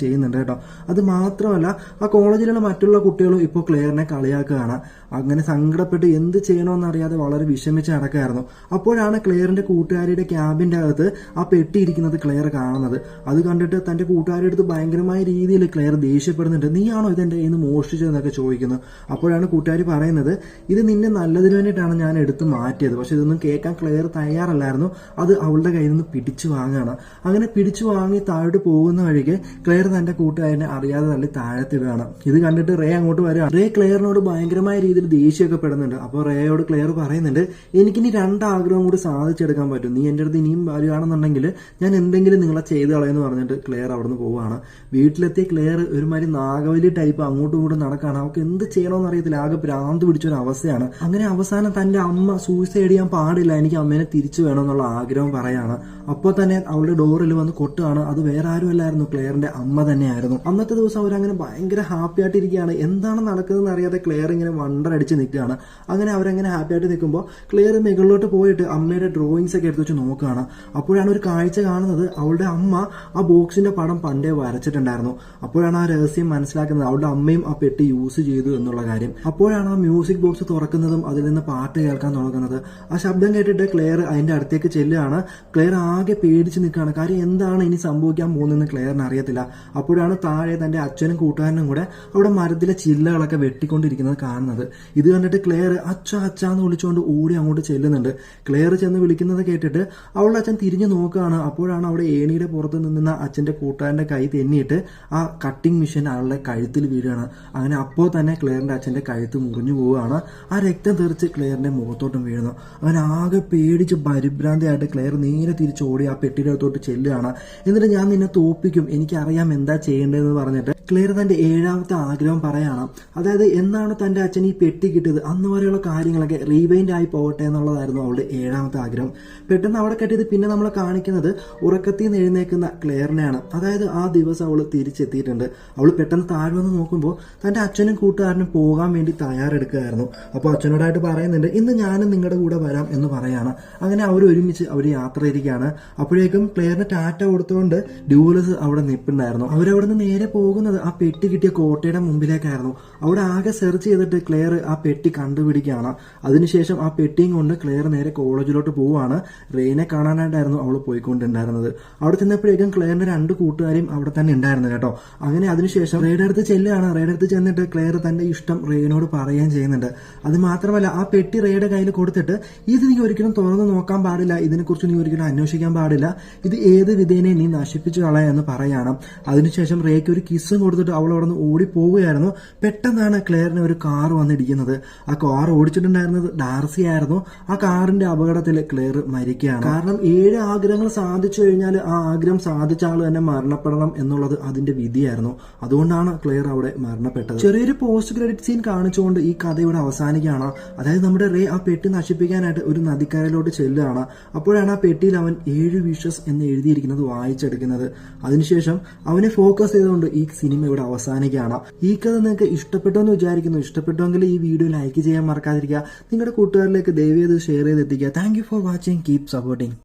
ചെയ്യുന്നുണ്ട് കേട്ടോ. അത് മാത്രമല്ല ആ കോളേജിലുള്ള മറ്റുള്ള കുട്ടികളും ഇപ്പോൾ ക്ലെയറിനെ കളിയാക്കുകയാണ്. അങ്ങനെ സങ്കടപ്പെട്ട് എന്ത് ചെയ്യണമെന്നറിയാതെ വളരെ വിഷമിച്ച് നടക്കുകയായിരുന്നു. അപ്പോഴാണ് ക്ലെയറിന്റെ കൂട്ടുകാരിയുടെ ക്യാബിന്റെ അകത്ത് ആ പെട്ടി ഇരിക്കുന്നത് ക്ലെയർ കാണുന്നത്. അത് കണ്ടിട്ട് തന്റെ കൂട്ടുകാരുടെ അടുത്ത് ഭയങ്കരമായ രീതിയിൽ ക്ലെയർ ദേഷ്യപ്പെടുന്നുണ്ട്. നീയാണോ ഇതെന്റെ കയ്യിൽ നിന്ന് മോഷ്ടിച്ചതെന്നൊക്കെ ചോദിക്കുന്നു. അപ്പോഴാണ് കൂട്ടുകാരി പറയുന്നത് ഇത് നിന്നെ നല്ലതിന് വേണ്ടിയിട്ടാണ് ഞാൻ എടുത്ത് മാറ്റിയത്. പക്ഷെ ഇതൊന്നും കേൾക്കാൻ ക്ലെയർ തയ്യാറല്ലായിരുന്നു. അത് അവളുടെ കയ്യിൽ നിന്ന് പിടിച്ചു വാങ്ങുകയാണ്. അങ്ങനെ പിടിച്ചു വാങ്ങി താഴോട്ട് പോകുന്ന വഴിക്ക് ക്ലെയർ തന്റെ കൂട്ടുകാരനെ അറിയാതെ തള്ളി താഴത്തിടുകയാണ്. ഇത് കണ്ടിട്ട് റേ അങ്ങോട്ട് വരിക. റേ ക്ലെയറിനോട് ഭയങ്കരമായ രീതിയിൽ ദേഷ്യമൊക്കെ പെടുന്നുണ്ട്. അപ്പോൾ റേയോട് ക്ലെയർ പറയുന്നുണ്ട് എനിക്കിനി 2 ആഗ്രഹം കൂടി സാധിച്ചെടുക്കാൻ പറ്റും, നീ എൻ്റെ അടുത്ത് ഇനിയും വരികയാണെന്നുണ്ടെങ്കിൽ ഞാൻ എന്തെങ്കിലും നിങ്ങളെ ചെയ്ത് കളയെന്ന് പറഞ്ഞിട്ട് ക്ലെയർ അവിടുന്ന് പോവുകയാണ്. വീട്ടിലെത്തിയ ക്ലെയർ ഒരുമാതിരി നാഗവലി ടൈപ്പ് അങ്ങോട്ടും ഇങ്ങോട്ടും നടക്കുകയാണ്. അവൾക്ക് എന്ത് ചെയ്യണമെന്ന് അറിയത്തില്ല, ആകെ ഭ്രാന്ത് പിടിച്ചൊരു അവസ്ഥയാണ്. അങ്ങനെ അവസാനം തന്റെ അമ്മ സൂയിസൈഡ് ചെയ്യാൻ പാടില്ല, എനിക്ക് അമ്മേനെ തിരിച്ചു വേണമെന്നുള്ള ആഗ്രഹം പറയാണ്. അപ്പോൾ തന്നെ അവളുടെ ഡോറിൽ വന്ന് കൊട്ടുകയാണ്. അത് വേറെ ആരും അല്ലായിരുന്നു, ക്ലെയറിന്റെ അമ്മ തന്നെയായിരുന്നു. അന്നത്തെ ദിവസം അവരങ്ങനെ ഭയങ്കര ഹാപ്പി ആയിട്ടിരിക്കുകയാണ്. എന്താണ് നടക്കുന്നതെന്ന് അറിയാതെ ക്ലെയർ ഇങ്ങനെ വണ്ടറടിച്ച് നിൽക്കുകയാണ്. അങ്ങനെ അവരങ്ങനെ ഹാപ്പി ആയിട്ട് നിൽക്കുമ്പോൾ ക്ലെയർ മുകളിലോട്ട് പോയിട്ട് അമ്മയുടെ ഡ്രോയിങ്സ് ഒക്കെ എടുത്ത് വെച്ച് നോക്കുകയാണ്. അപ്പോഴാണ് ഒരു കാഴ്ച കാണുന്നത്. അവളുടെ അമ്മ ആ ബോക്സിന്റെ പടം പണ്ടേ വരച്ചിട്ടുണ്ടായിരുന്നു. അപ്പോഴാണ് ആ രഹസ്യം മനസ്സിലാക്കുന്നത്, അവളുടെ അമ്മയും ആ പെട്ടി യൂസ് ചെയ്തു എന്നുള്ള കാര്യം. അപ്പോഴാണ് ആ മ്യൂസിക് ബോക്സ് തുറക്കുന്നതും അതിൽ നിന്ന് പാട്ട് കേൾക്കാൻ തുടങ്ങുന്നത്. ആ ശബ്ദം കേട്ടിട്ട് ക്ലെയർ അതിന്റെ അടുത്തേക്ക് ചെല്ലുകയാണ്. ക്ലെയർ ആകെ പേടിച്ച് നിൽക്കുകയാണ്. കാര്യം എന്താണ് ഇനി സംഭവിക്കാൻ പോകുന്നതെന്ന് ക്ലെയറിന് അറിയത്തില്ല. അപ്പോഴാണ് താഴെ തന്റെ അച്ഛനും കൂട്ടുകാരനും കൂടെ അവിടെ മരത്തിലെ ചില്ലകളൊക്കെ വെട്ടിക്കൊണ്ടിരിക്കുന്നത് കാണുന്നത്. ഇത് കണ്ടിട്ട് ക്ലെയർ അച്ഛാന്ന് വിളിച്ചുകൊണ്ട് ഓടി അങ്ങോട്ട് ചെല്ലുന്നുണ്ട്. ക്ലെയർ ചെന്ന് വിളിക്കുന്നത് കേട്ടിട്ട് അവളുടെ അച്ഛൻ തിരിഞ്ഞു നോക്കുകയാണ്. അപ്പോഴാണ് അവിടെ ഏണിയുടെ പുറത്ത് നിന്ന അച്ഛന്റെ കൂട്ടുകാരന്റെ കൈ തെന്നിയിട്ട് ആ കട്ടിംഗ് മെഷീൻ ആളുടെ കഴുത്തിൽ വീഴുകയാണ്. അങ്ങനെ അപ്പോൾ തന്നെ ക്ലെയറിന്റെ അച്ഛന്റെ കഴുത്ത് മുറിഞ്ഞു പോവുകയാണ്. ആ രക്തം തെറിച്ച് ക്ലെയറിന്റെ മുഖത്തോട്ടും വീഴുന്നു. അവൻ ആകെ പേടിച്ച് പരിഭ്രാന്തിയായിട്ട് ക്ലെയർ നേരെ തിരിച്ച് ഓടി ആ പെട്ടിയുടെ അകത്തോട്ട് ചെല്ലുകയാണ്. എന്നിട്ട് ഞാൻ നിന്നെ തോപ്പിക്കും, എനിക്കറിയാം എന്താ ചെയ്യേണ്ടതെന്ന് പറഞ്ഞിട്ട് ക്ലെയർ തന്റെ 7ാമത്തെ ആഗ്രഹം പറയാണ്. അതായത് എന്നാണ് തന്റെ അച്ഛൻ ഈ പെട്ടി കിട്ടിയത് അന്ന് വരെയുള്ള കാര്യങ്ങളൊക്കെ കണക്കെ റീവൈൻഡ് ആയി പോകട്ടെ എന്നുള്ളതായിരുന്നു അവളുടെ 7ാമത്തെ ആഗ്രഹം. പെട്ടെന്ന് അവിടെ കെട്ടിയത് പിന്നെ നമ്മൾ കാണിക്കുന്നത് ഉറക്കത്തിൽ നിന്ന് എഴുന്നേക്കുന്ന ക്ലെയറിനെയാണ്. അതായത് ആ ദിവസം അവൾ തിരിച്ചെത്തിയിട്ടുണ്ട്. അവൾ പെട്ടെന്ന് താഴെ വന്ന് നോക്കുമ്പോൾ തന്റെ അച്ഛനും കൂട്ടുകാരനും പോകാൻ വേണ്ടി തയ്യാറെടുക്കുകയായിരുന്നു. അപ്പോൾ അച്ഛനോടായിട്ട് പറയുന്നുണ്ട്, ഇന്ന് ഞാനും നിങ്ങളുടെ കൂടെ വരാം എന്ന് പറയാണ്. അങ്ങനെ അവർ ഒരുമിച്ച് അവർ യാത്ര ഇരിക്കുകയാണ്. അപ്പോഴേക്കും ക്ലെയറിന് ടാറ്റ കൊടുത്തുകൊണ്ട് ഡ്യൂലസ് അവിടെ നിൽപ്പുണ്ടായിരുന്നു. അവരവിടെ നിന്ന് നേരെ പോകുന്നത് ആ പെട്ടി കിട്ടിയ കോട്ടയുടെ മുമ്പിലേക്കായിരുന്നു. അവിടെ ആകെ സെർച്ച് ചെയ്തിട്ട് ക്ലെയർ ആ പെട്ടി കണ്ടുപിടിക്കുകയാണ്. അതിനുശേഷം ആ പെട്ടിയും കൊണ്ട് ക്ലെയർ നേരെ കോളേജിലോട്ട് പോവുകയാണ്. റെയിനെ കാണാനായിട്ടായിരുന്നു അവൾ പോയിക്കൊണ്ടുണ്ടായിരുന്നത്. അവിടെ ചെന്നപ്പോഴേക്കും ക്ലെയറിന്റെ 2 കൂട്ടുകാരും അവിടെ തന്നെ ഉണ്ടായിരുന്നു കേട്ടോ. അങ്ങനെ അതിനുശേഷം റെയുടെ അടുത്ത് ചെല്ലുകയാണ്. റെയുടെ അടുത്ത് ചെന്നിട്ട് ക്ലെയർ തന്റെ ഇഷ്ടം റെയിനോട് പറയുകയും ചെയ്യുന്നുണ്ട്. അത് മാത്രമല്ല ആ പെട്ടി റെയുടെ കയ്യിൽ കൊടുത്തിട്ട് ഇത് നീ ഒരിക്കലും തുറന്നു നോക്കാൻ പാടില്ല, ഇതിനെക്കുറിച്ച് നീ ഒരിക്കലും അന്വേഷിക്കാൻ പാടില്ല, ഇത് ഏത് വിധേനെ നീ നശിപ്പിച്ചു കളയാന്ന് പറയാണ്. അതിനുശേഷം റേക്ക് ഒരു കിസ്സും കൊടുത്തിട്ട് അവൾ അവിടെ നിന്ന് ഓടിപ്പോവുകയായിരുന്നു. പെട്ടെന്നാണ് ക്ലെയറിന് ഒരു കാർ വന്നിടിക്കുന്നത്. ആ കാർ ഓടിച്ചിട്ടുണ്ടായിരുന്നത് ഡാർസി ആയിരുന്നു. ആ കാറിന്റെ അപകടത്തിൽ ക്ലെയർ മരിക്കുകയാണ്. കാരണം 7 ആഗ്രഹങ്ങൾ സാധിച്ചു കഴിഞ്ഞാൽ ആ ആഗ്രഹം സാധിച്ച ആൾ തന്നെ മരണപ്പെടണം എന്നുള്ളത് അതിന്റെ വിധിയായിരുന്നു. അതുകൊണ്ടാണ് ക്ലെയർ അവിടെ മരണപ്പെട്ടത്. ചെറിയൊരു പോസ്റ്റ് ക്രെഡിറ്റ് സീൻ കാണിച്ചുകൊണ്ട് ഈ കഥ ഇവിടെ അവസാനിക്കുകയാണ്. അതായത് നമ്മുടെ റേ ആ പെട്ടി നശിപ്പിക്കാനായിട്ട് ഒരു നദിക്കരയിലോട്ട് ചെല്ലുകയാണ്. അപ്പോഴാണ് ആ പെട്ടിയിൽ അവൻ 7 വിഷസ് എന്ന് എഴുതിയിരിക്കുന്നത് വായിച്ചെടുക്കുന്നത്. അതിനുശേഷം അവനെ ഫോക്കസ് ചെയ്തുകൊണ്ട് ഈ സിനിമ ഇവിടെ അവസാനിക്കുകയാണ്. ഈ കഥ നിങ്ങൾക്ക് ഇഷ്ടപ്പെട്ടു എന്ന് വിചാരിക്കുന്നു. ഇഷ്ടപ്പെട്ടുവെങ്കിൽ ഈ വീഡിയോ ലൈക്ക് ചെയ്യാൻ മറക്കാതിരിക്കുക. നിങ്ങളുടെ കൂട്ടുകാരിലേക്ക് ദയവേത് ഷെയർ ചെയ്തെത്തിക്കുക. Thank you for watching. Keep supporting.